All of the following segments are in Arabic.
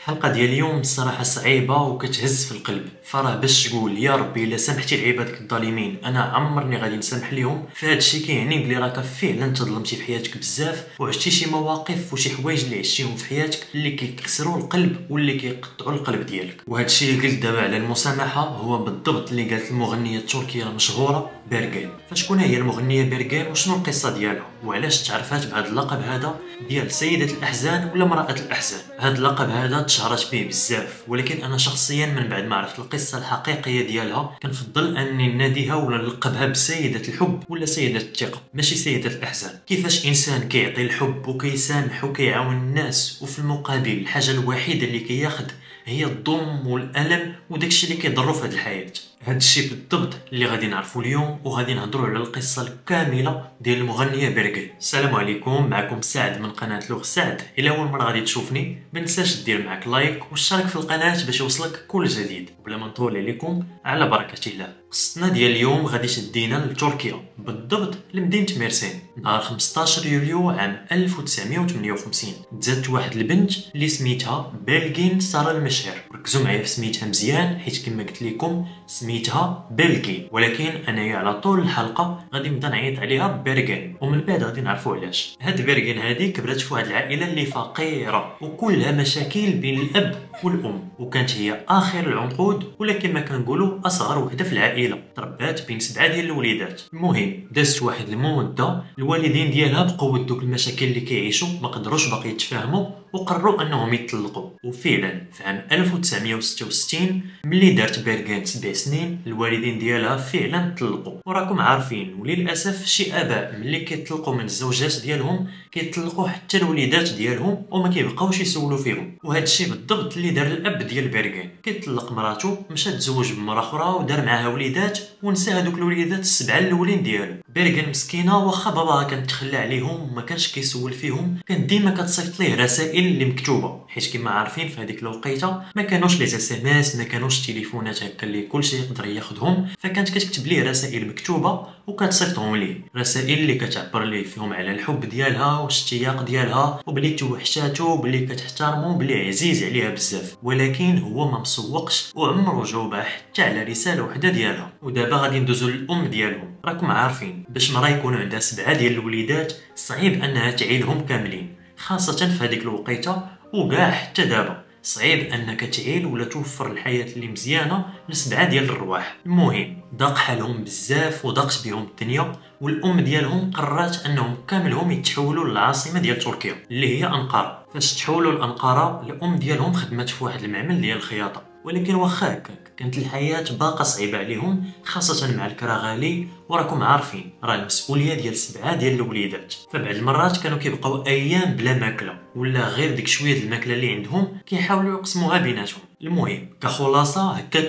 الحلقه ديال اليوم الصراحه صعيبه وكتهز في القلب. فراه باش تقول يا ربي الا سمحتي لعبادك الظالمين انا عمرني غادي نسامح ليهم، فهاد الشيء كيعني بلي راك فعلا تظلمتي في حياتك بزاف وعشتي شي مواقف وشي حوايج اللي عشتيهم في حياتك اللي كيكسروا القلب واللي كيقطعوا القلب ديالك. وهاد الشيء اللي قلت دابا على المسامحه هو بالضبط اللي قالت المغنيه التركيه المشهوره بيرغين. فشكون هي المغنيه بيرغين وشنو القصه ديالها وعلاش تعرفات بهذا اللقب هذا ديال سيده الاحزان ولا امراه الاحزان؟ هذا اللقب هذا تشهرت به بزاف، ولكن انا شخصيا من بعد ما عرفت القصه الحقيقيه ديالها كنفضل اني ناديها ولا نلقبها بسيده الحب ولا سيده الثقه، ماشي سيده الاحزان. كيفاش انسان كيعطي الحب وكيسامح وكيعاون الناس وفي المقابل الحاجه الوحيده اللي كياخذ هي الظلم والالم وداكشي اللي كيضرو في هذه الحياه. هذا الشيء بالضبط اللي غادي نعرفوا اليوم وغادي نهضروا على القصه الكامله ديال المغنيه بيرغين. السلام عليكم، معكم سعد من قناه لغ سعد. الى اول مره غادي تشوفني ما تنساش دير معك لايك واشترك في القناه باش يوصلك كل جديد. وبلا ما نطول عليكم على بركه الله، قصتنا ديال اليوم غادي تدينا لتركيا، بالضبط لمدينه ميرسين. نهار 15 يوليو عام 1958 تزادت واحد البنت اللي سميتها بيرغين سارة المشهر. ركزوا معايا في سميتها مزيان حيت كما قلت لكم سميتها بيرغين، ولكن انايا على طول الحلقه غادي نبدا نعيط عليها بيرغين ومن بعد غادي نعرفوا علاش. هاد بيرغين هادي كبرت في واحد العائله اللي فقيره وكلها مشاكل بين الاب والام، وكانت هي اخر العنقود ولا كما كنقولوا اصغر وحده في العائله. تربات بين 7 ديال الوليدات. المهم دازت واحد المده الوالدين ديالها بقوه دوك المشاكل اللي كيعيشوا ما قدروش باقي يتفاهموا وقرروا انهم يطلقوا. وفعلا في عام 1966 ملي دارت بيرغين 7 سنين الوالدين ديالها فعلا طلقوا. وراكم عارفين وللاسف شي اباء ملي كيطلقوا من الزوجات ديالهم كيطلقوا حتى الوليدات ديالهم وما كيبقاوش يسولوا فيهم. وهذا الشيء بالضبط اللي دار الاب ديال بيرغين، كيطلق مراته مشى تزوج بمراه اخرى ودار معاها وليدات ونسى هذوك الوليدات السبعه الاولين ديالو. بيرغين مسكينه واخا باباها كان تخلى عليهم وما كانش كيسول فيهم، كان ديما كتصيفط ليه رسائل اللي مكتوبه، حيت كما عارفين في هذيك الوقيته ما كانوش لي اس ام اس، ما كانوش تليفونات هكا اللي كلشي يقدر ياخذهم، فكانت كتكتب ليه رسائل مكتوبه وكتصيفطهم ليه. رسائل اللي كتعبر ليه فيهم على الحب ديالها والاشتياق ديالها وبلي توحشاتو وبلي كتحترمو وبلي عزيز عليها بزاف. ولكن هو ما مسوقش وعمرو جاوبها حتى على رساله وحده ديالها. ودابا غادي ندوزو للام ديالهم. راكم عارفين باش مرا يكون عندها 7 ديال الوليدات صعيب انها تعيلهم كاملين، خاصه في هذيك الوقيته وكاع حتى دابا صعيب انك تعيل ولا توفر الحياه اللي مزيانه ل7 ديال الرواح. المهم ضاق حالهم بزاف وضاقت بهم الدنيا، والام ديالهم قررت انهم كاملهم يتحولوا للعاصمه ديال تركيا اللي هي انقره. فاش تحولوا لانقره الام ديالهم خدمت في واحد المعمل ديال الخياطه، ولكن واخا هكاك كانت الحياه باقا صعيبه عليهم خاصه مع الكرا غالي. وراكم عارفين راه المسؤوليه ديال 7 ديال الوليدات، فبعض المرات كانوا كيبقاو ايام بلا ماكله ولا غير ديك شويه الماكله اللي عندهم كيحاولوا يقسموها بيناتهم. المهم كخلاصه هكا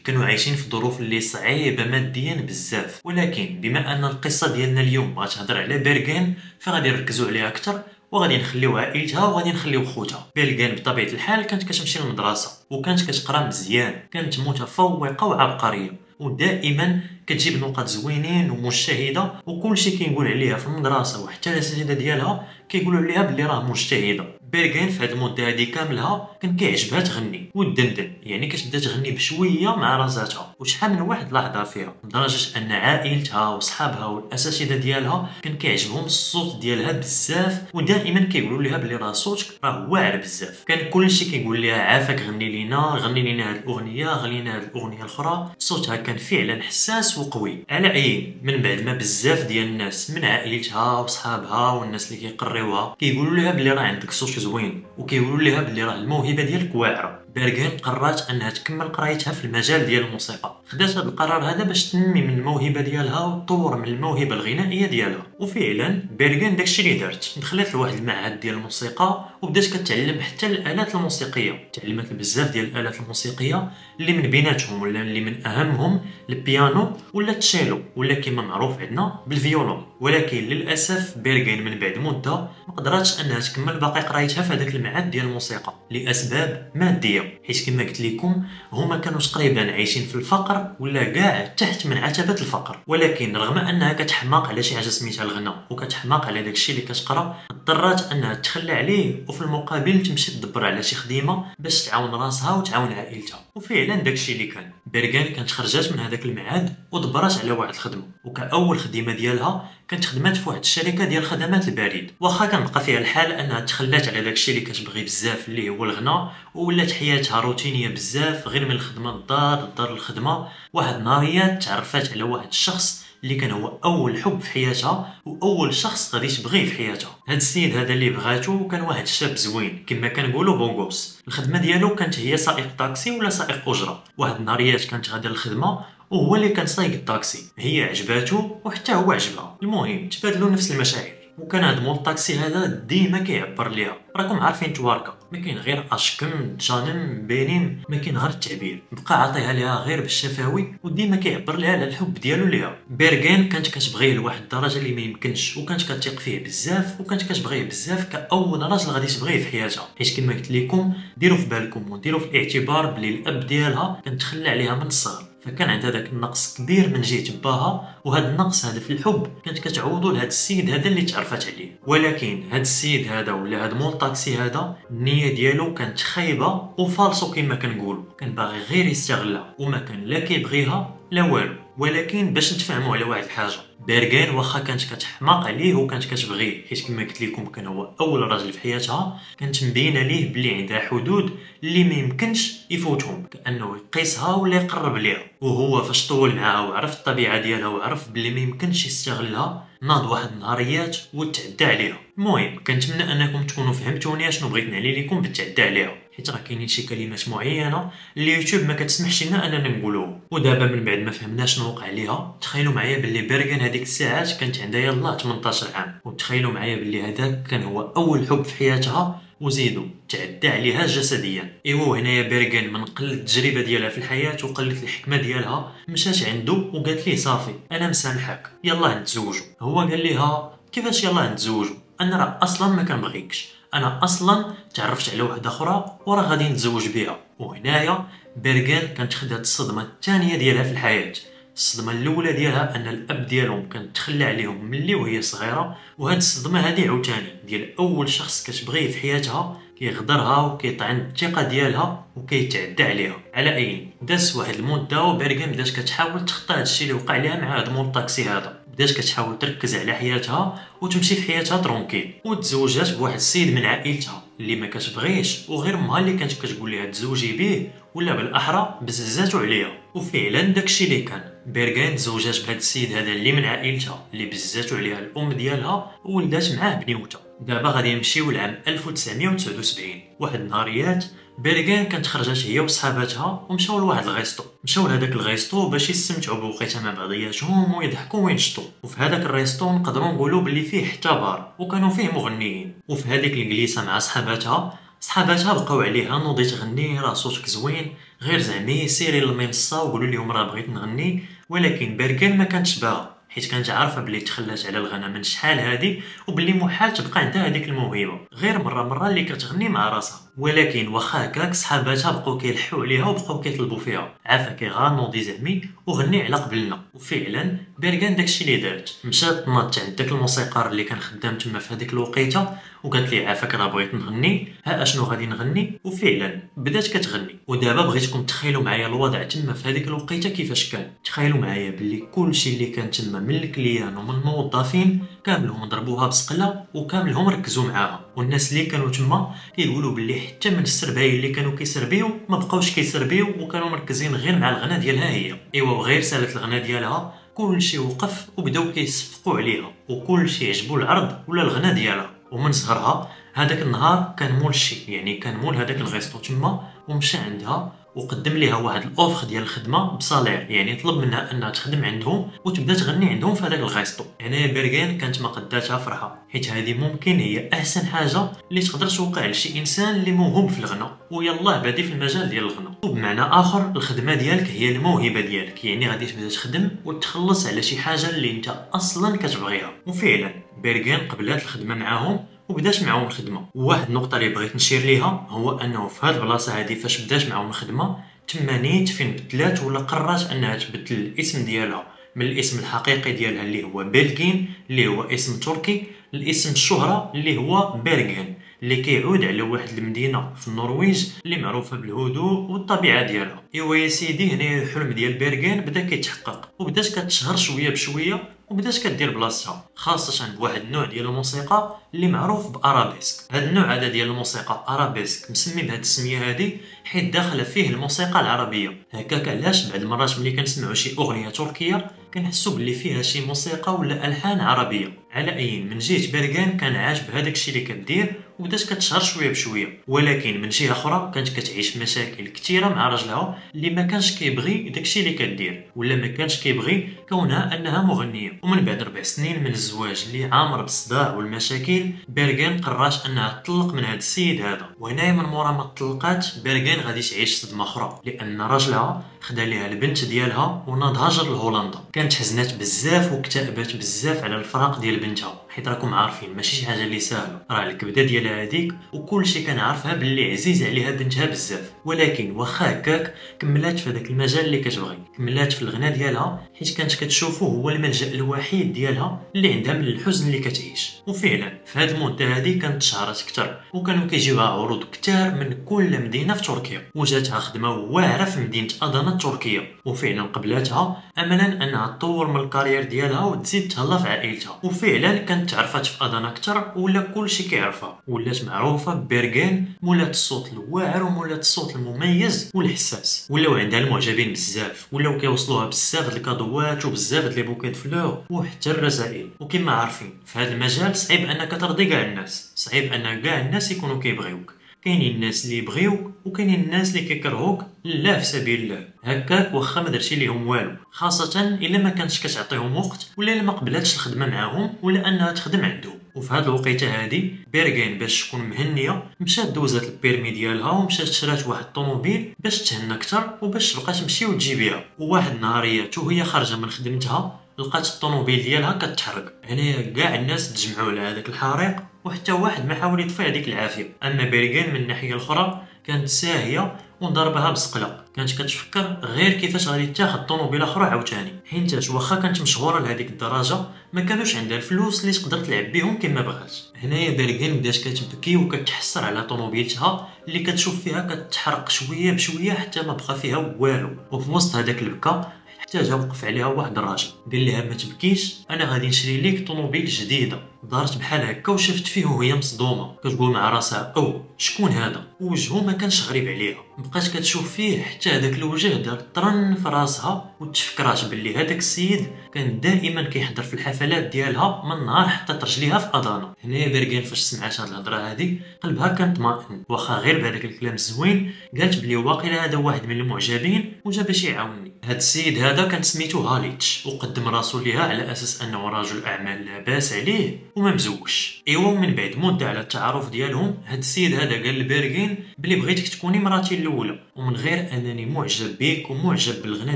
كانوا عايشين في ظروف اللي صعيبه ماديا بزاف. ولكن بما ان القصه ديالنا اليوم غتهضر على بيرغين فغادي نركزوا عليها اكثر وغادي نخليو عائلتها وغادي نخليو خوتها. بيرغين بطبيعه الحال كانت كتمشي للمدرسه وكانت كتقرا مزيان، كانت متفوقه وعبقريه ودائما كتجيب نقاط زوينين ومجتهده، وكلشي كيقول عليها في المدرسه وحتى الاساتذه ديالها كيقولوا عليها بلي راه مجتهده. بيرغين في هذه المده هذه كاملها كان كيعجبها تغني وتدندن، يعني كتبدا تغني بشويه مع راساتها. وشحال من واحد لاحظها فيها لدرجه ان عائلتها وصحابها والاساتذه ديالها كان كيعجبهم الصوت ديالها بزاف ودائما كيقولوا لها بلي راه صوتك راه واعر بزاف. كان كلشي كيقول لها عافاك غني لينا هذه الاغنيه، غني لنا هذه الاغنيه الاخرى. صوتها كان فعلا حساس وقوي. على عين من بعد ما بزاف ديال الناس من عائلتها وصحابها والناس اللي كيقريوها كيقولوا لها بلي راه عندك صوت زوين وكيقولوا لها بلي راه الموهبه ديالك واعره، بيرغين قررت انها تكمل قرايتها في المجال ديال الموسيقى. خدات هذا القرار هذا باش تنمي من الموهبه ديالها وتطور من الموهبه الغنائيه ديالها. وفعلا بيرغين داكشي اللي دارت، دخلت لواحد المعهد ديال الموسيقى وبدات كتعلم حتى الالات الموسيقيه. تعلمت بزاف ديال الالات الموسيقيه اللي من بيناتهم ولا اللي من اهمهم البيانو ولا التشيلو ولا كما معروف عندنا بالفيولون. ولكن للاسف بيرغين من بعد مده ما قدراتش انها تكمل باقي قرايتها لقيتها في هذاك الميعاد ديال الموسيقى لاسباب ماديه، حيت كما قلت لكم هما كانوا تقريبا عايشين في الفقر ولا كاع تحت من عتبه الفقر. ولكن رغم انها كتحماق على شي حاجه سميتها الغناء وكتحماق على داكشي اللي كتقرا، اضطرات انها تخلى عليه وفي المقابل تمشي تدبر على شي خديمه باش تعاون راسها وتعاون عائلتها. وفعلا داكشي اللي كان. بيرغان كانت خرجات من هذاك الميعاد ودبرات على واحد الخدمه، وكاول خدمه ديالها كانت خدمات في واحد الشركه ديال خدمات البريد. واخا كان بقى فيها الحال انها تخلات على داكشي اللي كتبغي بزاف اللي هو الغناء، وولات حياتها روتينيه بزاف، غير من الخدمه للدار للدار للخدمه. واحد النهاريات تعرفات على واحد الشخص اللي كان هو اول حب في حياتها واول شخص غادي تبغيه في حياتها. هاد السيد هذا اللي بغاتو كان واحد الشاب زوين كما كنقولوا بونغوس. الخدمه ديالو كانت هي سائق طاكسي ولا سائق اجره. واحد النهاريات كانت غادا للخدمه وهو اللي كان سايق الطاكسي، هي عجباتو وحتى هو عجبها. المهم تبادلوا نفس المشاعر، وكان هاد مول الطاكسي هذا ديما كيعبر ليها. راكم عارفين تواركا، ما كاين غير اشكم جانم بينيم، ما كاين غير التعبير. بقى عاطيها ليها غير بالشفاوي وديما كيعبر ليها على الحب ديالو ليها. بيرغان كانت كتبغيه لواحد الدرجه اللي ما يمكنش، وكانت كتثق فيه بزاف، وكانت كتبغيه بزاف كاول راجل غادي تبغيه في حياتها. حيت كما قلت لكم ديروا في بالكم وديروا في الاعتبار بلي الاب ديالها كان تخلى عليها من الصغر، فكان عندها داك النقص كبير من جهه باها، وهذا النقص هذا في الحب كانت كتعوضو لهذا السيد هذا اللي تعرفات عليه. ولكن هذا السيد هذا ولا هذا مول الطاكسي هذا النيه ديالو كانت خايبه وفالصو كما كنقولوا، كان باغي غير يستغلها وما كان لا كيبغيها لا والو. ولكن باش نتفاهموا على واحد الحاجه، بيرغان واخا كانت كتحماق عليه وكانت كتبغيه، حيت كما قلت لكم كان هو اول راجل في حياتها، كانت مبينه ليه بلي عندها حدود اللي ما يمكنش يفوتهم، كانه يقيسها ولا يقرب ليها. وهو فاش طول معاها وعرف الطبيعه ديالها وعرف بلي ما يمكنش يستغلها، ناض واحد النهاريات وتعدى عليها. المهم كنتمنى انكم تكونوا فهمتوني اشنو بغيت نعلي لكم بالتعدى عليها، حيت راه كاينين شي كلمات معينه اللي يوتيوب ما كتسمحش لنا اننا نقولوهم. ودابا من بعد ما فهمنا شنو وقع ليها، تخيلوا معايا باللي بيرغان هذيك الساعات كانت عندها يلاه 18 عام، وتخيلوا معايا باللي هذاك كان هو اول حب في حياتها، وزيدوا تعدى عليها جسديا. ايوا وهنايا بيرغان من قلة التجربه ديالها في الحياه وقلة الحكمه ديالها مشات عنده وقالت ليه صافي انا مسامحك يلاه نتزوجوا. هو قال ليها كيفاش يلاه نتزوجوا، انا راه اصلا ما كنبغيكش، انا اصلا تعرفت على وحده اخرى وراه غادي نتزوج بها. وهنايا بيرغان كانت خدات الصدمه الثانيه ديالها في الحياه. الصدمه الاولى ديالها ان الاب ديالهم كان تخلى عليهم ملي وهي صغيره، وهاد الصدمه هذه عاوتاني ديال اول شخص كتبغيه في حياتها كيغدرها وكيطعن الثقه ديالها وكيتعدى عليها. على اي داز واحد المده وبيرغان بدات كتحاول تخطى هادشي اللي وقع ليها مع هاد مول الطاكسي هذا، بدات كتحاول تركز على حياتها وتمشي في حياتها ترونكيل. وتزوجات بواحد السيد من عائلتها اللي ما كتبغيش، وغير امها اللي كانت كتقول لها تزوجي به ولا بالاحرى بززاتو عليها. وفعلا داكشي اللي كان، بيرغان تزوجات بهذا السيد هذا اللي من عائلتها اللي بززاتو عليها الام ديالها، وولدات معاه بنيوته. دابا غادي نمشيو لعام 1979. واحد النهاريات بيرغان كانت خرجت هي وصحاباتها ومشاو لواحد الغيستو، مشاو لهداك الغيستو باش يستمتعوا بوقيته مع بعضياتهم ويضحكوا وينشطوا. وفي هذاك الريستو نقدروا نقولوا باللي فيه حتى بار وكانوا فيه مغنيين. وفي هذيك الجليسه مع صحاباتها بقاو عليها نوضي تغني راه صوتك زوين، غير زعما سيري للمنصه وقولوا لهم راه بغيت نغني. ولكن بيرغان ما كانتش باغا، حيت كانت عارفه بلي تخلات على الغنى من شحال هادي وبلي محال تبقى عندها هذيك الموهبه، غير مره اللي كتغني مع راسها. ولكن واخا هكاك صحاباتها بقاو كيلحوا عليها وبقاو كيطلبوا فيها عافاكي غا نوضي زعمي وغني على قبلنا. وفعلا بيرغان داكشي اللي دارت، مشات ناضت عند داك الموسيقار اللي كان خدام تما في هذيك الوقيته وقالت ليه عافاك راه بغيت نغني، ها اشنو غادي نغني. وفعلا بدات كتغني. ودابا بغيتكم تخيلوا معايا الوضع تما في هذيك الوقيته كيفاش كان. تخيلوا معايا باللي كلشي اللي كان تما من الكليان ومن الموظفين كاملهم ضربوها بسقله وكاملهم ركزوا معاها. والناس اللي كانوا تما كيقولوا باللي حتى من السرباي اللي كانوا كيسربيو ما بقاوش كيسربيو وكانوا مركزين غير مع الغنى ديالها هي. ايوا وغير سالت الغنى ديالها كلشي وقف وبداو كيصفقوا عليها وكلشي عجبو العرض ولا الغنى ديالها. ومن صغرها هذاك النهار كان مول الشي، يعني كان مول هذاك الغيستو تما، ومشى عندها وقدم ليها واحد الاوفر ديال الخدمه بصالير، يعني طلب منها انها تخدم عندهم وتبدا تغني عندهم في هذاك الغيستو. هنا بيرغان كانت ما قداتها فرحه، حيت هذه ممكن هي احسن حاجه اللي تقدر توقع لشي انسان اللي موهوب في الغنى ويلاه بادي في المجال ديال الغنى. وبمعنى اخر الخدمه ديالك هي الموهبه ديالك، يعني غادي تبدا تخدم وتخلص على شي حاجه اللي انت اصلا كتبغيها. وفعلا بيرغان قبلات الخدمه معاهم وبدات معاهم الخدمه. وواحد النقطه اللي بغيت نشير ليها هو انه في هذه البلاصه هذه فاش بدات معاهم الخدمه تما نيت فين بدلات ولا قررت انها تبدل الاسم ديالها من الاسم الحقيقي ديالها اللي هو بيلكين اللي هو اسم تركي الاسم الشهرة اللي هو بيرغين اللي كيعود على واحد المدينه في النرويج اللي معروفه بالهدوء والطبيعه ديالها. ايوا يا سيدي هنا الحلم ديال بيرغين بدا كيتحقق وبدات كتشهر شويه بشويه وبدات كدير بلاصتها خاصه بواحد النوع ديال الموسيقى اللي معروف بارابيسك. هذا النوع هذا ديال الموسيقى ارابيسك مسمي بهذه السميه هذه حيت داخله فيه الموسيقى العربيه. هكاك علاش بعض المرات ملي كنسمعوا شي اغنيه تركيه كنحسوا باللي فيها شي موسيقى ولا الحان عربيه. على اي من جهه بيرغين كان عاجب هذاك الشيء اللي كدير وبدات كتشهر شويه بشويه، ولكن من جهه اخرى كانت كتعيش مشاكل كثيره مع راجلها اللي ما كانش كيبغي داكشي اللي كدير ولا ما كانش كيبغي كونها انها مغنيه. ومن بعد 4 سنين من الزواج اللي عامر بالصداع والمشاكل بيرغين قررت انها تطلق من هذا السيد هذا. وهنايا من مورا ما طلقات بيرغين غادي تعيش صدمه اخرى لان راجلها خدا ليها البنت ديالها وناض هاجر لهولندا. كانت حزنات بزاف واكتئبات بزاف على الفراق ديال بنتها حيت راكم عارفين ماشي شي حاجه اللي ساهله، راه الكبده ديالها هذيك وكلشي كنعرفها باللي عزيز عليها بنتها بزاف. ولكن واخا هكاك كملات في هذاك المجال اللي كتبغي، كملات في الغناء ديالها حيت كانت كتشوفه هو الملجا الوحيد ديالها اللي عندها من الحزن اللي كتعيش. وفعلا في هذه المده هذه كانت تشهرت اكثر وكانوا كيجيوها عروض كثار من كل مدينه في تركيا وجاتها خدمه واعره في مدينه ادانا التركيه. وفعلا قبلاتها املا انها تطور من الكارير ديالها وتزيد تهلا في عائلتها. وفعلا كانت تعرفات في ادانا اكثر ولا كلشي كيعرفها ولات معروفه ببيرغين مولات الصوت الواعر ومولات الصوت المميز والحساس. ولاو عندها المعجبين بزاف ولاو كيوصلوها بزاف د الكادوات وبزاف د لي بوكيت فلور وحتى الرسائل. وكما عارفين في هذا المجال صعيب انك ترضي كاع الناس، صعيب ان كاع الناس يكونوا كيبغيوك. كاينين الناس اللي يبغيوك وكاينين الناس اللي كيكرهوك لا في سبيل الله هكاك واخا ما درتي ليهم والو، خاصه الا ما كانتش كتعطيهم وقت ولا الا ما قبلاتش الخدمه معاهم ولا انها تخدم عندهم. وفي هذه الوقيته هذه بيرغين باش تكون مهنيه مشات دوزات البيرمي ديالها ومشات شرات واحد الطوموبيل باش تهنى اكثر وباش تبقى تمشي وتجي بها. وواحد النهاريات وهي خارجه من خدمتها لقات الطوموبيل ديالها كتحرق. هنايا كاع الناس تجمعوا على هذاك الحريق وحتى واحد ما حاول يطفي هذيك العافيه. اما بيرغين من الناحيه الاخرى كانت ساهيه وضربها بسقله، كانت كتفكر غير كيفاش غادي تاخذ طوموبيل اخرى عاوتاني حيت واخا كانت مشهوره لهذيك الدرجه ما كانوش عندها الفلوس اللي تقدر تلعب بهم كما بغات. هنايا بيرغين بدات كتبكي وكتحسر على طوموبيلتها اللي كتشوف فيها كتحرق شويه بشويه حتى ما بقى فيها والو. وفي وسط هذاك البكا حتى جا وقف عليها واحد الراجل قال لها ما تبكيش انا غادي نشري ليك طوموبيل جديده. دارت بحال هكا وشفت فيه وهي مصدومه كتقول مع راسها او شكون هذا، ووجهه ما كانش غريب عليها. بقات كتشوف فيه حتى هذاك الوجه دار طرن في راسها وتفكرات باللي هذاك السيد كان دائما كيحضر في الحفلات ديالها من نهار حطت رجليها في ادانا. هنايا بيرغين فاش سمعت هاد الهضره هذه قلبها كان طماطن واخا غير بهذاك الكلام الزوين قالت بلي واقيلا هذا واحد من المعجبين وجا باش يعاونني. هاد السيد هذا كان سميتو هاليتش وقدم راسو ليها على اساس انه رجل اعمال لاباس عليه وما مزوجش. ايوا من بعد مده على التعارف ديالهم هاد السيد هذا قال لبيرغين بلي بغيتك تكوني مراتي الاولى ومن غير انني معجب بك ومعجب بالغناء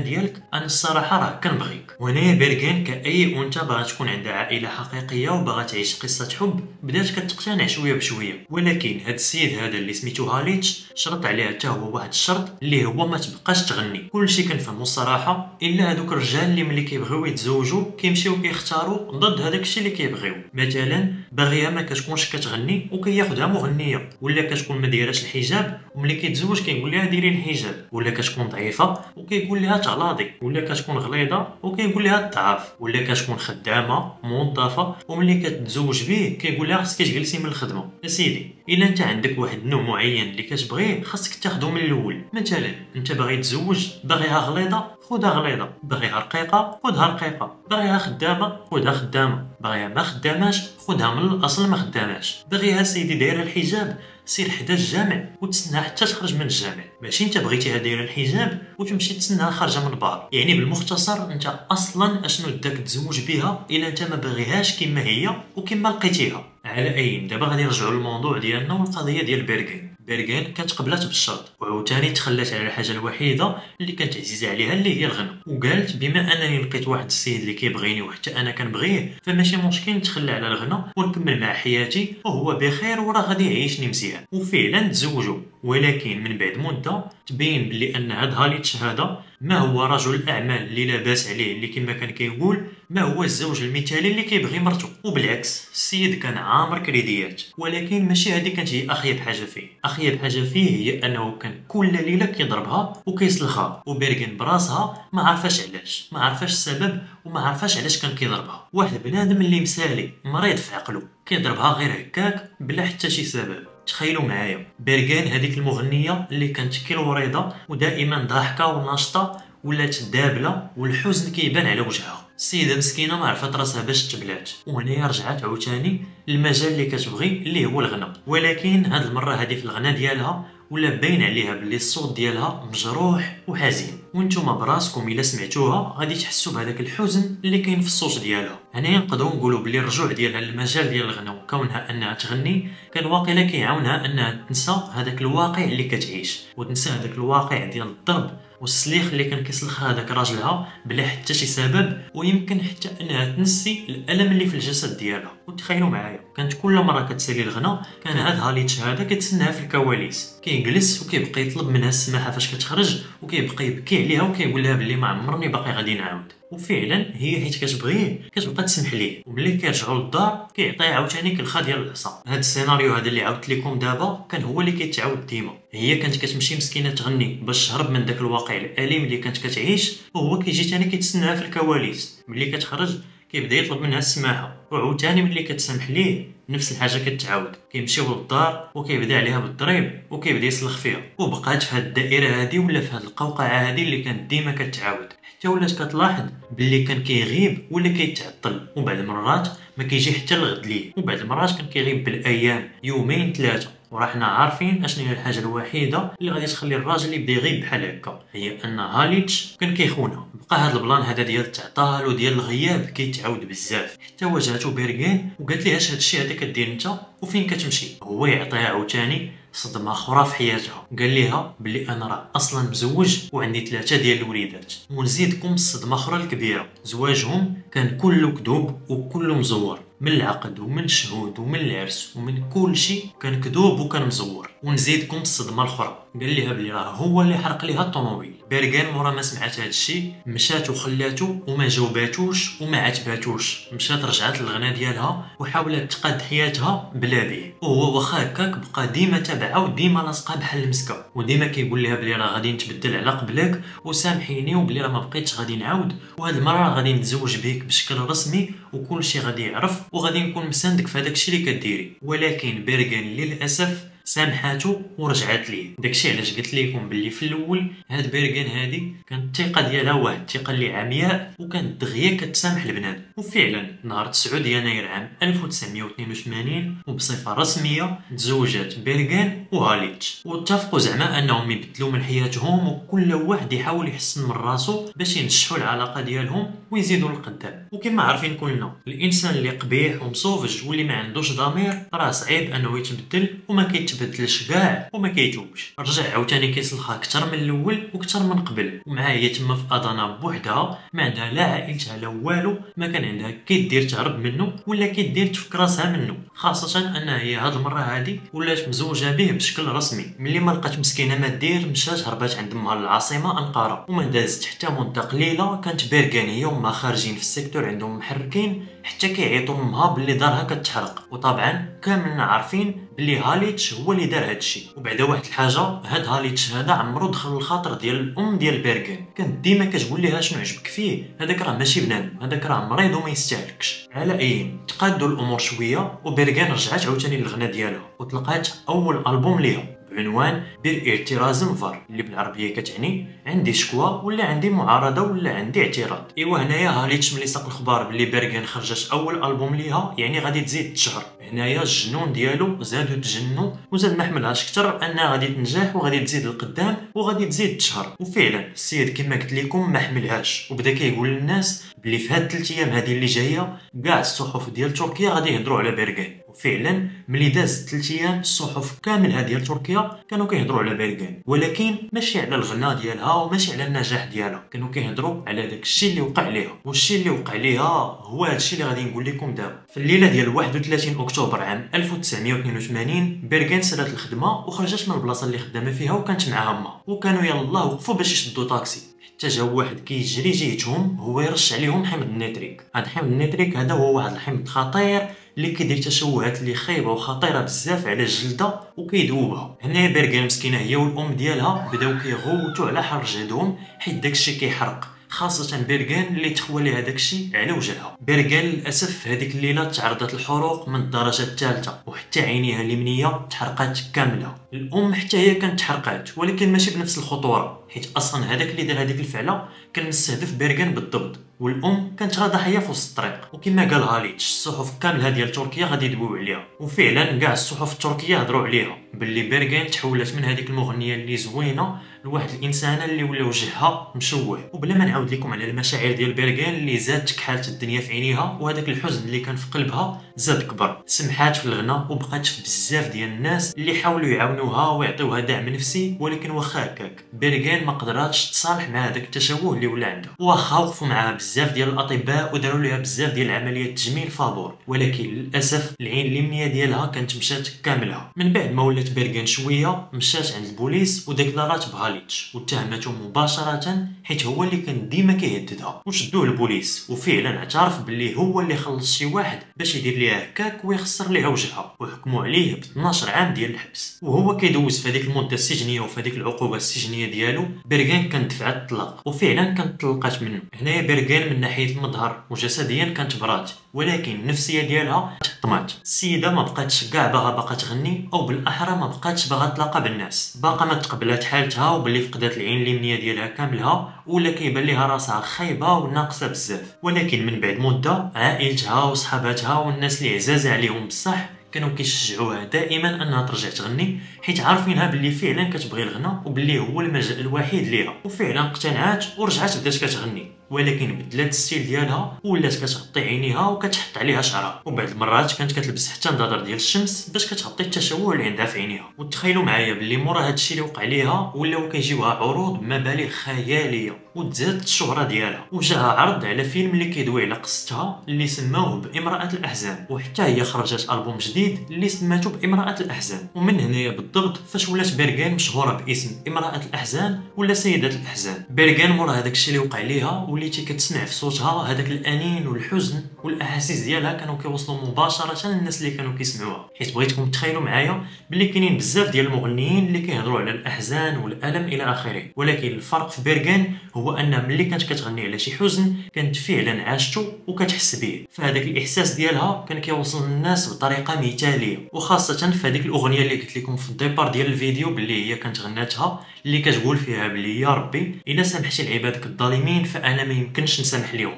ديالك انا الصراحه راه كنبغيك. وهنايا بيرغين كاي انثى باغا تكون عندها عائله حقيقيه وباغا تعيش قصه حب بدات كتقتنع شويه بشويه. ولكن هاد السيد هذا اللي سميتو هاليتش شرط عليها حتى هو واحد الشرط اللي هو ما تبقاش تغني. كلشي كنفهموا الصراحه الا هذوك الرجال اللي ملي كيبغيو يتزوجوا كيمشيو كيختاروا ضد هذاك الشيء اللي كيبغيو. مثلا باغيها ما كتكونش كتغني وكياخذها مغنيه، ولا كتكون ما دايراش الحجاب وملي كيتزوج كيقول لها ديري الحجاب، ولا كتكون ضعيفه وكيقول لها تعلاضي، ولا كتكون غليظه وكيقول لها الضعاف، ولا كتكون خدامه موظفه وملي كتزوج به كيقول لها خصك تجلسي من الخدمه. اسيدي الا انت عندك واحد النوع معين اللي كتبغيه خاصك تاخذه من الاول. مثلا انت باغي تزوج باغيها غليظه خذها غليظه، باغيها رقيقه خذها رقيقه، باغيها خدامه خذها خدامه، باغيها ما خداماش خذها من الاصل ما خداماش، باغيها سيدي دايره الحجاب سير حدا الجامع وتسنى حتى تخرج من الجامع، ماشي انت بغيتيها دايره الحجاب وتمشي تسناها خارجه من البار. يعني بالمختصر انت اصلا اشنو داك تزوج بها الا انت ما باغيهاش كما هي وكما لقيتيها. على اي دابا غادي نرجعوا للموضوع ديالنا والقضيه ديال بيرغين. بيرغان كانت قبلات بالشرط وعاوتاني تخلات على الحاجه الوحيده اللي كانت عزيزه عليها اللي هي الغنى، وقالت بما انني لقيت واحد السيد اللي كيبغيني وحتى انا كنبغيه فماشي مشكل نتخلى على الغنى ونكمل مع حياتي وهو بخير وراه غادي يعيشني مزيان. وفعلا تزوجوا، ولكن من بعد مده تبين بلي ان هاد هاليتش هذا ما هو رجل الاعمال اللي لاباس عليه، اللي كما كان كيقول ما هو الزوج المثالي اللي كيبغي مرته، وبالعكس السيد كان عامر كريديات. ولكن ماشي هذه كانت هي اخيب حاجه فيه، اخيب حاجه فيه هي انه كان كل ليله كيضربها وكيسلخها، وبيرغان براسها ما عرفاش علاش، ما عرفاش السبب وما عرفاش علاش كان كيضربها. واحد بنادم اللي مثالي مريض في عقله كيضربها غير هكاك بلا حتى شي سبب. تخيلوا معايا بيرغان هذيك المغنيه اللي كانت كالوريضه ودائما ضاحكه وناشطه ولات دابله والحزن كيبان على وجهها. السيده مسكينه ما عرفت راسها باش تبلات، وهنايا رجعت عاوتاني للمجال اللي كتبغي اللي هو الغنى. ولكن هاد المره هذه في الغنى ديالها ولا باين عليها باللي الصوت ديالها مجروح وحزين، وانتم براسكم الا سمعتوها غادي تحسوا بهذاك الحزن اللي كاين في الصوت ديالها. هنايا نقدروا نقولوا باللي الرجوع ديالها للمجال ديال الغنى وكونها انها تغني كان واقيلا كيعاونها انها تنسى هذاك الواقع اللي كتعيش، وتنسى هذاك الواقع ديال الضرب والسليخ اللي كان كيسلخها هذاك راجلها بلا حتى شي سبب، ويمكن حتى انها تنسي الالم اللي في الجسد ديالها. وتخيلوا معايا كانت كل مره كتسالي الغنى كان هاد هاليتش هذا كتسناها في الكواليس، كيجلس وكيبقى يطلب منها السماحه فاش كتخرج وكيبقى يبكي عليها وكيقول لها بلي ما عمرني باقي غادي نعاود. وفعلا هي حيت كتبغيه كتبقى تسمح ليه، وملي كيرجعوا للدار كيعطيه عاوتاني كالخا ديال العصا. هاد السيناريو هذا اللي عاودت لكم دابا كان هو اللي كيتعاود ديما. هي كانت كتمشي مسكينه تغني باش تهرب من داك الواقع الاليم اللي كانت كتعيش، وهو كيجي ثاني كيتسناها في الكواليس. ملي كتخرج كيبدا يطلب منها السماحه، وعاوتاني ملي كتسمح ليه نفس الحاجه كتعاود، كيمشيو للدار وكيبدا عليها بالضريب وكيبدا يسلخ فيها. وبقات في هاد الدائره هذه ولا في هاد القوقعه هذه اللي كانت ديما كتعاود، حتى ولات كتلاحظ باللي كان كيغيب ولا كيتعطل، وبعض المرات ما كيجي حتى الغد ليه، وبعض المرات كان كيغيب بالايام يومين ثلاثه. وراحنا عارفين اشنو هي الحاجه الوحيده اللي غادي تخلي الراجل يبدا يغيب بحال هكا، هي ان هاليتش كان كيخونها. بقى هذا البلان هذا ديال التعطال وديال الغياب كيتعاود بزاف، حتى واجهته بيرغان وقالت ليه اش هادشي هذا كدير انت وفين كتمشي. هو يعطيها عاوتاني صدمه اخرى في حياتها، قال لها بلي انا راه اصلا مزوج وعندي 3 ديال الوليدات. ونزيدكم الصدمه اخرى الكبيره، زواجهم كان كله كذوب وكله مزور، من العقد ومن الشهود ومن العرس ومن كل شيء كان كذوب وكان مزور. ونزيدكم الصدمه الاخرى، قال لها بلي راه هو اللي حرق ليها الطوموبيل. بيرغان مورا ما سمعت هذا الشيء مشات وخلاتو وما جاوباتوش وما عاتباتوش، مشات رجعت للغنى ديالها وحاولت تقاد حياتها بلا بيه. وهو واخا هكاك بقى ديما تابعها وديما لاصقه بحال المسكه، وديما كيقول لها بلي راه غادي نتبدل على قبلك وسامحيني وبلي راه ما بقيتش غادي نعاود، وهاد المره غادي نتزوج بك بشكل رسمي وكل شيء غادي يعرف وغادي نكون مساندك في هذاك الشيء اللي كديري. ولكن بيرغان للاسف سامحاتو ورجعت ليه. داكشي علاش قلت لكم باللي في الاول هاد بيرغان هادي كانت الثقه ديالها واحد الثقه اللي عمياء وكانت دغيا كتسامح البنات. وفعلا نهار 9 يناير عام 1982 وبصفه رسميه تزوجات بيرغان وهاليتش، واتفقوا زعما انهم يبدلوا من حياتهم وكل واحد يحاول يحسن من راسو باش ينجحوا العلاقه ديالهم ويزيدوا للقدام. وكما عارفين كلنا الانسان اللي قبيح ومصوفج واللي ما عندوش ضمير راه صعيب انه يتبدل وما كيتبدلش كاع وما كيتوبش. رجع عاوتاني كيسلخها اكثر من الاول واكثر من قبل، ومعها هي تما في اضانا بوحدها، ما عندها لا عائلتها لا والو، ما كان عندها كيدير تهرب منه ولا كيدير تفك راسها منه، خاصه ان هي هاد المره هادي ولات مزوجه به بشكل رسمي. ملي ما لقات مسكينه ما دير مشات هربات عند امها للعاصمه انقره، وما دازت حتى مده قليله كانت بيرغان هي وما خارجين في السيكتور عندهم محركين حتى كيعيطوا لامها باللي دارها كتحرق. وطبعا كاملنا عارفين بلي هاليتش هو اللي دار هادشي. وبعدا واحد الحاجه، هاد هاليتش هذا عمرو دخل الخاطر ديال الام ديال بيرغان، كانت ديما كتقول لها شنو عجبك فيه، هذاك راه ماشي بنادم، هذاك راه مريض وما يستاهلكش. على اي تقادوا الامور شويه وبيرغان رجعت عاوتاني للغنى ديالها وطلقات اول البوم ليها بعنوان دير اعتراض مفر، اللي بالعربيه كتعني عندي شكوى ولا عندي معارضه ولا عندي اعتراض. ايوا هنايا هاليتش ملي ساق الخبار بلي بيرغان خرجت اول البوم ليها يعني غادي تزيد تشهر، هنايا الجنون ديالو زادو تجنوا وزاد ما حملهاش اكثر انها غادي تنجح وغادي تزيد لقدام وغادي تزيد تشهر. وفعلا السيد كما قلت لكم ما حملهاش وبدا كيقول للناس بلي في هاد 3 ايام هذه اللي جايه كاع الصحف ديال تركيا غادي يهضروا على بيرغان. وفعلا ملي داز 3 ايام الصحف كاملها ديال تركيا كانوا كيهضروا على بيرغان، ولكن ماشي على الغنى ديالها وماشي على النجاح ديالها، كانوا كيهضروا على داك الشيء اللي وقع ليها. والشيء اللي وقع ليها هو هذا الشيء اللي غادي نقول لكم دابا. في الليله ديال 31 اكتوبر عام 1982 بيرغان سالات الخدمه وخرجت من البلاصه اللي خدامه فيها وكانت معها ما، وكانوا يلاه وقفوا باش يشدوا طاكسي حتى جا واحد كيجري جيتهم هو يرش عليهم حمض النيتريك. هذا حمض النيتريك هذا هو واحد الحمض خطير اللي كيدير تشوهات اللي خايبه وخطيره بزاف على الجلده وكيذوبها. هنا بيرغان مسكينه هي والام ديالها بداو كيغوتوا على حر جهدهم حيت داكشي كيحرق، خاصة بيرغان اللي تخوى ليها داكشي على وجهها. بيرغان للاسف هذيك الليله تعرضت للحروق من الدرجه الثالثه وحتى عينيها اليمنيه تحرقات كامله. الام حتى هي كانت تحرقات ولكن ماشي بنفس الخطوره، حيت اصلا هذاك اللي دار هذيك الفعله كان مستهدف بيرغان بالضبط، والام كانت غادا ضحيه في وسط الطريق. وكما قال هاليتش الصحف كامله ديال تركيا غادي يدويو عليها، وفعلا كاع الصحف التركيه هضروا عليها باللي بيرغان تحولت من هذيك المغنيه اللي زوينه لواحد الانسانه اللي ولا وجهها مشوه. وبلا ما نعاود لكم على المشاعر ديال بيرغان اللي زادت كحالت الدنيا في عينيها، وهذاك الحزن اللي كان في قلبها زاد كبر. سمحات في الغنى وبقات في بزاف ديال الناس اللي حاولوا يعاونوها ويعطيوها دعم نفسي، ولكن واخا هكاك بيرغان ما قدراتش تصالح مع هذاك التشوه اللي ولا عندها. واخا وقفوا معها بزاف ديال الاطباء وداروا لها بزاف ديال عمليات تجميل فابور، ولكن للاسف العين اليمنيه ديالها كانت مشات كاملها. من بعد ما ولات بيرغان شويه مشات عند البوليس وديكلارات بهاليتش واتهمته مباشره حيت هو اللي كان ديما كيهددها، وشدوه البوليس وفعلا اعترف باللي هو اللي خلص شي واحد باش يدير ليها هكاك ويخسر ليها وجهها، وحكموا عليه ب 12 عام ديال الحبس. وهو كيدوز في هذيك المده السجنيه وفي هذيك العقوبه السجنيه ديالو بيرغان كانت دفعت الطلاق وفعلا كانت طلقات منه. هنايا بيرغان من ناحيه المظهر وجسديا كانت برات، ولكن النفسيه ديالها تحطمات. السيده ما بقاتش كاع باغا تغني، او بالاحرى ما بقاتش باغا تلاقى بالناس، باقا ما تقبلات حالتها وباللي فقدات العين اليمنيه ديالها كاملها ولا كيبان ليها راسها خايبه وناقصه بزاف. ولكن من بعد مده عائلتها وصحاباتها والناس اللي عزازه عليهم بصح كانوا كيشجعوها دائما انها ترجع تغني، حيت عارفينها باللي فعلا كتبغي الغنى وباللي هو الملجأ الوحيد ليها. وفعلا اقتنعات ورجعت بدات كتغني، ولكن بدلات الستيل ديالها ولات كتغطي عينيها وكتحط عليها شعرها، وبعض المرات كانت كتلبس حتى نظاظر ديال الشمس باش كتغطي التشوه اللي عندها في عينيها. وتخيلوا معايا باللي مورا هادشي اللي وقع ليها ولاو كيجيوها عروض بمبالغ خياليه وتزادت الشهره ديالها. وجاها عرض على فيلم اللي كيدوي على قصتها اللي سماوه بامرأة الأحزان، وحتى هي خرجت ألبوم جديد اللي سماتو بامرأة الأحزان. ومن هنايا بالضبط فاش ولات بيرغان مشهوره باسم امرأة الأحزان ولا سيدة الأحزان. بيرغان مورا هذاك الشيء اللي وقع ليها وليتي كتسمع في صوتها هذاك الانين والحزن والاحاسيس ديالها كانوا كيوصلوا مباشره للناس اللي كانوا كيسمعوها. حيت بغيتكم تخيلوا معايا باللي كاينين بزاف ديال المغنيين اللي كيهضروا على الاحزان والالم الى اخره، ولكن الفرق في بيرغان هو ان ملي كانت كتغني على شي حزن كانت فعلا عاشته وكتحس به، فهذاك الاحساس ديالها كان كيوصل للناس بطريقه مثاليه. وخاصه في هذيك الاغنيه اللي قلت لكم في الديبار ديال الفيديو باللي هي كانت غناتها، اللي كتقول فيها بلي يا ربي الا سامحتي لعبادك الظالمين فانا ما يمكنش نسامح ليهم.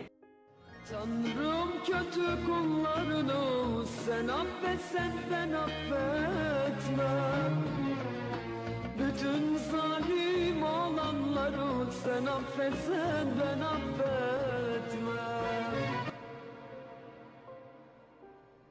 Tanrım kötü kullarını sen affetsen ben affetmem. Bütün zalim olanları sen affetsen ben affetmem.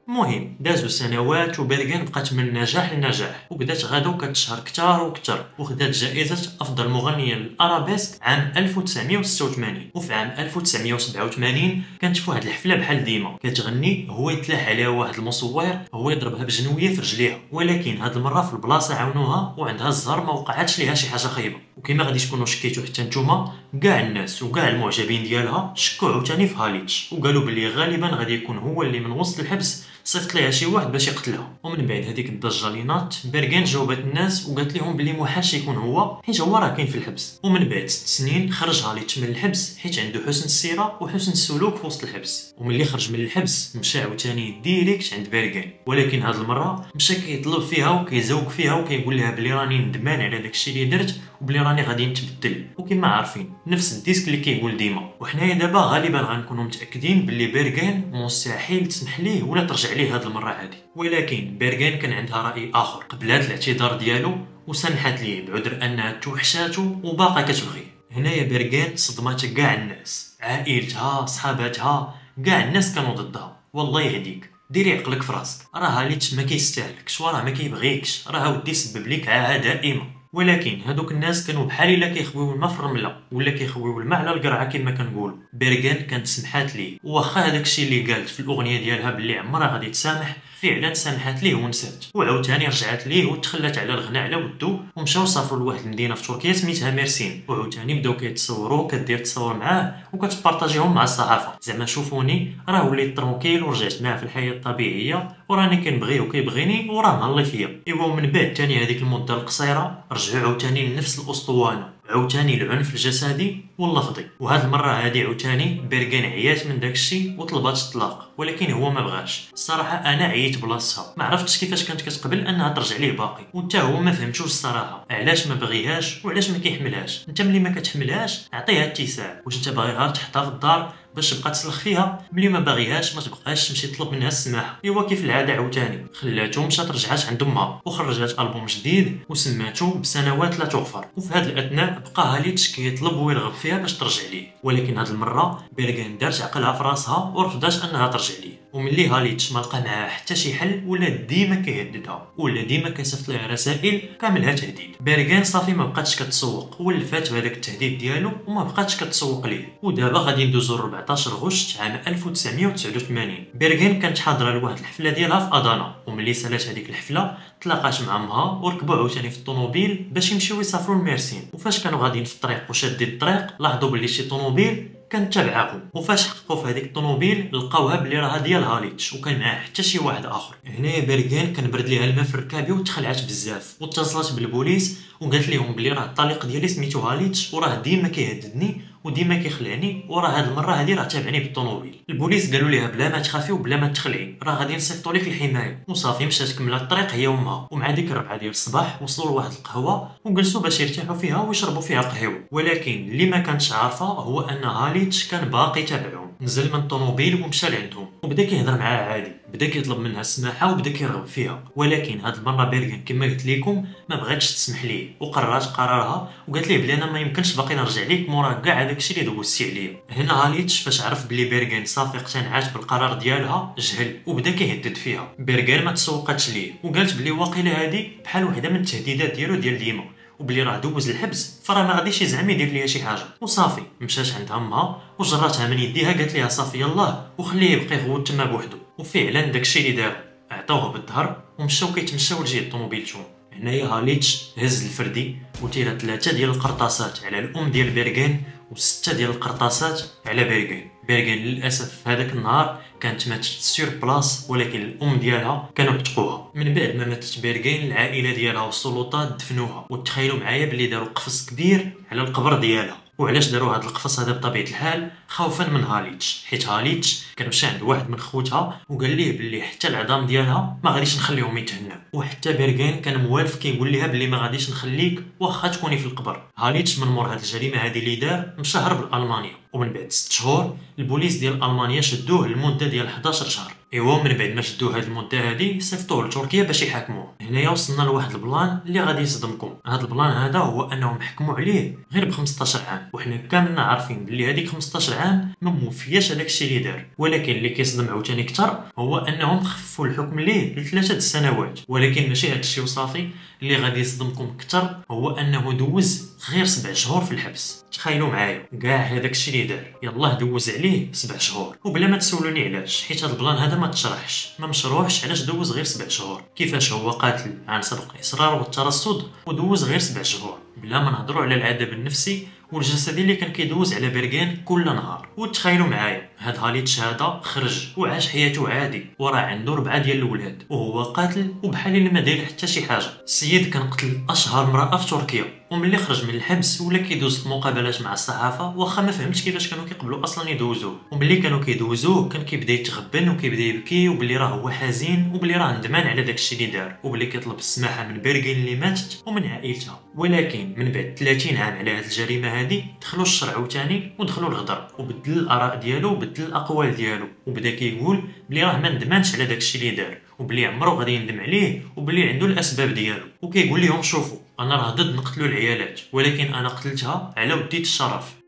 المهم دازو سنوات وبيرغان بقات من نجاح لنجاح وبدات غادو كتشهر كتار وكتر، وخدات جائزة أفضل مغنية للأرابيسك عام 1986. وفي عام 1987 كانت في واحد الحفلة بحال ديما كتغني، هو يتلاح عليها واحد المصور هو يضربها بجنوية في رجليها، ولكن هاد المرة في البلاصة عاونوها وعندها الزهر ما وقعتش ليها شي حاجة خايبة. وكما غادي تكونوا شكيتو حتى نتوما كاع الناس وكاع المعجبين ديالها شكوا عاوتاني في هاليتش وقالوا بلي غالبا غادي يكون هو اللي من وسط الحبس صيفط ليها شي واحد باش يقتلها. ومن بعد هذيك الضجه اللي ناضت بيرغان جاوبات الناس وقالت لهم بلي محالش يكون هو حيت هو راه كاين في الحبس. ومن بعد 6 سنين خرج هاليتش من الحبس حيت عنده حسن السيره وحسن السلوك في وسط الحبس. وملي خرج من الحبس مشى عاوتاني ديريكت عند بيرغان، ولكن هاد المره مشى كيطلب فيها وكيزوق فيها وكيقول لها بلي راني ندمان على داكشي اللي درت وبلي راني غادي نتبدل. وكما عارفين نفس الديسك اللي كيقول ديما. وحنايا دابا غالبا غنكونوا متاكدين باللي بيرغان مستحيل تسمح ليه ولا ترجع ليه هاد المره هادي، ولكن بيرغان كان عندها راي اخر، قبلات الاعتذار ديالو وسمحت ليه بعذر انها توحشاتو وباقا كتبغيه. هنايا بيرغان صدمات كاع الناس، عائلتها، صحاباتها، كاع الناس كانوا ضدها. والله يهديك، ديري عقلك في راسك، راه هاليتش ما كيستاهلكش وراه ما كيبغيكش، راه ودي يسبب ليك عاهه دائمه. ولكن هادوك الناس كانوا بحال الا كيخويو الماء في الرمله ولا كيخويو الماء على القرعه كما كنقولوا. بيرغان كانت سمحات ليه، واخا هذاك الشيء اللي قالت في الاغنيه ديالها باللي عمرها غادي تسامح، فعلا سامحات ليه ونسات، وعاوتاني رجعت ليه وتخلات على الغنى على ودو، ومشاو سافروا لواحد المدينه في تركيا سميتها ميرسين، وعاوتاني بداو كيتصوروا، كدير تصور معاه وكتبارطاجيهم مع الصحافه، زعما شوفوني راه وليت ترونكيل ورجعت معاه في الحياه الطبيعيه وراني كنبغيه وكيبغيني وراه مهلي فيا. ايوا ومن بعد ثاني هذيك المده القصيره رجعوا عاوتاني لنفس الاسطوانه، عاوتاني العنف الجسدي واللفظي. وهاد المره هادي عاوتاني بيرغان عيات من داكشي وطلبات الطلاق، ولكن هو ما بغاش. الصراحه انا عييت بلاصتها، ما عرفتش كيفاش كانت كتقبل انها ترجع ليه باقي، وتا هو ما فهمتوش الصراحه علاش ما بغيهاش وعلاش ما كيحملهاش. انت ملي ما كتحملهاش عطيها اتساع، واش انت باغيها تحطها في الدار باش تبقى تسلخ فيها؟ ملي ما باغيهاش ما تبقاش تمشي تطلب منها السماح. ايوا كيف العاده عاوتاني خلاتو مشات رجعات عند امها وخرجات البوم جديد وسماتو بسنوات لا تغفر. وفي هذا الاثناء بقى هاليتش كيطلب ويرغب فيها باش ترجع ليه، ولكن هاد المره بيرغان دارت عقلها في راسها ورفضات انها ترجع ليه. وملي هاليتش ما لقى معاها حتى شي حل ولا ديما كيهددها ولا ديما كيصيفط لها رسائل كاملها تهديد، بيرغان صافي ما بقاتش كتسوق ولفات بهذاك التهديد ديالو وما بقاتش كتسوق ليه. ودابا غادي ندوزو 14 غشت عام 1989. بيرغان كانت حاضره لواحد الحفله ديالها في ادانا، وملي سالات هذيك الحفله تلاقات مع امها وركبوا عاوتاني في الطوموبيل باش يمشيو يسافروا لميرسين. وفاش كانوا غاديين في الطريق وشادين الطريق لاحظوا بلي شي طوموبيل كانت تابعاهم، وفاش حققوا في هذيك الطوموبيل لقاوها بلي راها ديال هاليتش وكان معاه حتى شي واحد اخر. هنايا بيرغان كان برد ليها الماء في الركابي وتخلعت بزاف واتصلت بالبوليس وقالت لهم بلي راه الطليق ديالي سميتو هاليتش وراه ديما كيهددني وديما كيخلعني وراه هاد المره هادي راه تابعني بالطوموبيل. البوليس قالوا ليها بلا ما تخافي وبلا ما تخلعي راه غادي نصيفطوا لك الحمايه. وصافي مشات كملات الطريق هي وامها، ومع ديك الربعه ديال الصباح وصلوا لواحد القهوه وجلسوا باش يرتاحوا فيها ويشربوا فيها قهوه. ولكن اللي ما كانتش عارفه هو ان هاليتش كان باقي تابعهم. نزل من الطوموبيل ومشى لعندهم وبدا كيهضر معاها عادي، بدا كيطلب منها السماحه وبدا كيرغب فيها. ولكن هاد المره بيرغان كما قلت لكم ما بغاتش تسمح ليه وقررت قرارها وقالت ليه بلي انا ما يمكنش باقي نرجع ليك مورا كاع داك الشيء اللي دوزتي عليا. هنا هاليتش فاش عرف بلي بيرغان صافي اقتنعات بالقرار ديالها جهل وبدا كيهدد فيها. بيرغان ما تسوقاتش ليه وقالت بلي واقيلا هادي بحال وحده من التهديدات ديالو ديال ديما، وبلي راه دوز الحبس فراه ما غاديش يزعم يدير ليها شي حاجه. وصافي مشات عند امها وجراتها من يديها قالت ليها صافي يلاه وخليه يبقى يغوت تما بوحدو. وفعلا داكشي اللي دار عطاوه بالظهر ومشاو كيتمشاو لجهه الطوموبيلتهم. هنايا هاليتش هز الفردي وتيرا 3 ديال القرطاسات على الام ديال بيرغان و6 ديال القرطاسات على بيرغان. بيرغان للاسف في هذاك النهار كانت ماتت سير بلاص، ولكن الام ديالها كانوا عتقوها. من بعد ما ماتت بيرغان العائله ديالها والسلطات دفنوها، وتخيلوا معايا بلي داروا قفص كبير على القبر ديالها. وعلاش داروا هذا القفص هذا بطبيعه الحال؟ خوفا من هاليتش، حيت هاليتش كان مشى عند واحد من خوتها وقال ليه بلي حتى العظام ديالها ما غاديش نخليهم يتهناو. وحتى بيرغان كان موالف كيقول ليها بلي ما غاديش نخليك واخا تكوني في القبر. هاليتش من مور هذه الجريمه هذه اللي دار مشى هرب لالمانيا، ومن بعد 6 شهور البوليس ديال المانيا شدوه لمده ديال 11 شهر. ايوا من بعد ما شدوه هذه المده هذه صيفطوه لتركيا باش يحاكموه. هنايا وصلنا لواحد البلان اللي غادي يصدمكم. هذا البلان هذا هو انهم حكموا عليه غير ب 15 عام، وحنا كاملنا عارفين بلي هذيك 15 عام ما موفياش هذاك الشيء اللي دار. ولكن اللي كيصدم عاوتاني اكثر هو انهم خفوا الحكم ليه ل3 سنوات. ولكن ماشي هذا الشيء وصافي، اللي غادي يصدمكم اكثر هو انه دوز غير 7 شهور في الحبس. تخيلوا معايا كاع هذاك الشيء اللي دار يلاه دوز عليه 7 شهور. وبلا ما تسولوني علاش، حيت هذا البلان هذا ما تشرحش، ما مشروحش علاش دوز غير 7 شهور. كيفاش هو قاتل عن سبق الاصرار والترصد ودوز غير 7 شهور؟ بلا ما نهضروا على العذاب النفسي والجسدي اللي كان كيدوز على بيرغان كل نهار. وتخيلوا معايا هاد هاليتش هذا خرج وعاش حياته عادي وراه عنده 4 ديال الاولاد وهو قاتل وبحال اللي ما داير حتى شي حاجه. السيد كان قتل اشهر امراه في تركيا وملي خرج من الحبس ولا كيدوز في مقابلات مع الصحافه، واخا ما فهمتش كيفاش كانوا كيقبلوا اصلا يدوزوه. وملي كانوا كيدوزوه كان كيبدا يتغبن وكيبدا يبكي وبلي راه هو حزين وبلي راه ندمان على داكشي اللي دار، وبلي كيطلب السماحه من بيرغين اللي ماتت ومن عائلتها. ولكن من بعد 30 عام على هذه الجريمه هذه دخلوا الشرع عاوتاني ودخلوا الغدر، وبدل الاراء ديالو وبدل الاقوال ديالو، وبدا كيقول بلي راه ما ندمانش على داكشي اللي دار وبلي عمرو غادي يندم عليه وبلي عنده الاسباب ديالو. وكيقول لهم شوفوا انا راه ضد نقتلوا العيالات، ولكن انا قتلتها على وديت الشرف.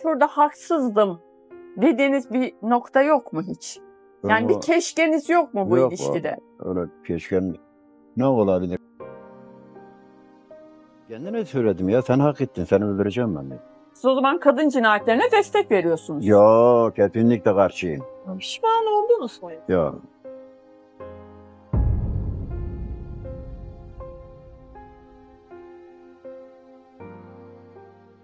Şurada haksızdım dediğiniz bir nokta yok mu hiç? Yani bir keşkeniz yok mu bu ilişkide? Öyle keşken ne olabilir? Kendine söyledim ya, sen hak ettin, seni öldüreceğim ben de. Siz o zaman kadın cinayetlerine destek veriyorsunuz. Yok, kesinlikle karşıyım. Pişman oldunuz mu? Yok.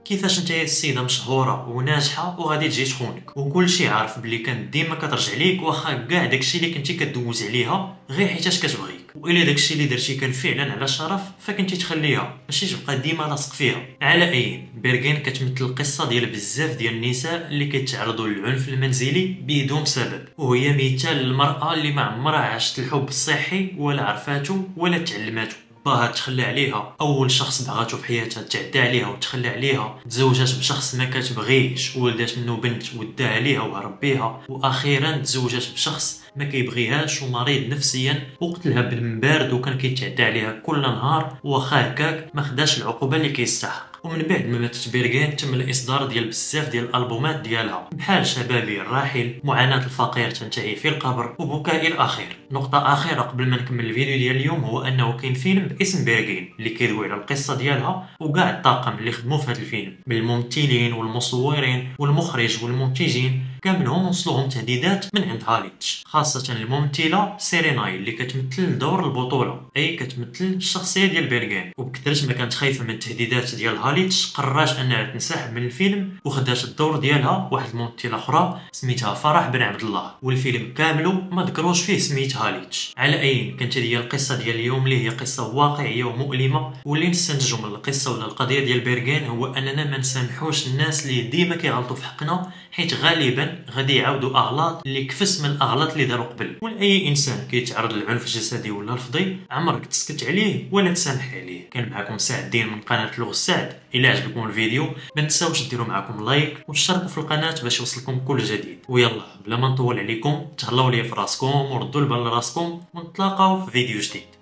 كيفاش نتايا السيده مشهوره وناجحه وغادي تجي تخونك وكلشي عارف بلي كانت ديما كترجع ليك واخا كاع داكشي اللي كنتي كدوز عليها غير حيتاش كتبغيك، والا داكشي اللي درتي كان فعلا على شرف فكنتي تخليها ماشي تبقى ديما لاصق فيها. على اي بيرغين كتمثل القصه ديال بزاف ديال النساء اللي كيتعرضوا للعنف المنزلي بدون سبب، وهي مثال للمراه اللي ما عمرها عاشت الحب الصحي ولا عرفاتو ولا تعلماتو. باها تخلى عليها، اول شخص بغاتو في حياتها تعدى عليها وتخلى عليها، تزوجات بشخص ما كتبغيش وولدات منه بنت وداها عليها وهرب بيها، واخيرا تزوجات بشخص ما كيبغيهاش ومريض نفسيا وقتلها بالدم بارد وكان كيتعدى عليها كل نهار، واخا هكاك ما خداش العقوبه اللي كيستحق. ومن بعد ما ماتت بيرغين تم الاصدار ديال بزاف ديال الالبومات ديالها بحال شبابي الراحل، معاناه الفقير تنتهي في القبر، وبكائي الاخير. نقطه اخيره قبل ما نكمل الفيديو ديال اليوم هو انه كاين فيلم باسم بيرغين اللي كيدوي على القصه ديالها وكاع الطاقم اللي خدموا في هذا الفيلم من الممثلين والمصورين والمخرج والمنتجين كاملهم وصلوهم تهديدات من عند هاليتش، خاصه الممثله سيريناي اللي كتمثل دور البطوله، اي كتمثل الشخصيه ديال بيرغين. وبكثرش ما كانت خايفه من التهديدات ديال هاليتش قررت انها تنسحب من الفيلم وخدات الدور ديالها واحد الممثله اخرى سميتها فرح بن عبد الله، والفيلم كاملو ما ذكروش فيه سميت هاليتش. على اي كانت هي القصه ديال اليوم اللي هي قصه واقعيه ومؤلمه، واللي نستنتجوا من القصه ولا القضيه ديال بيرغين هو اننا ما نسامحوش الناس اللي ديما كيغلطوا في حقنا، حيت غالبا غادي يعاودوا اغلاط اللي كفس من الاغلاط اللي داروا قبل. واي انسان كيتعرض للعنف الجسدي ولا لفظي عمرك تسكت عليه ولا تسامح عليه. كان معكم سعد الدين من قناه لغة سعد. الى عجبكم الفيديو ما تنساوش ديروا معكم لايك وتشتركوا في القناه باش يوصلكم كل جديد. ويلا بلا ما نطول عليكم تهلاو ليا في راسكم وردوا البال لراسكم ونتلاقاو في فيديو جديد.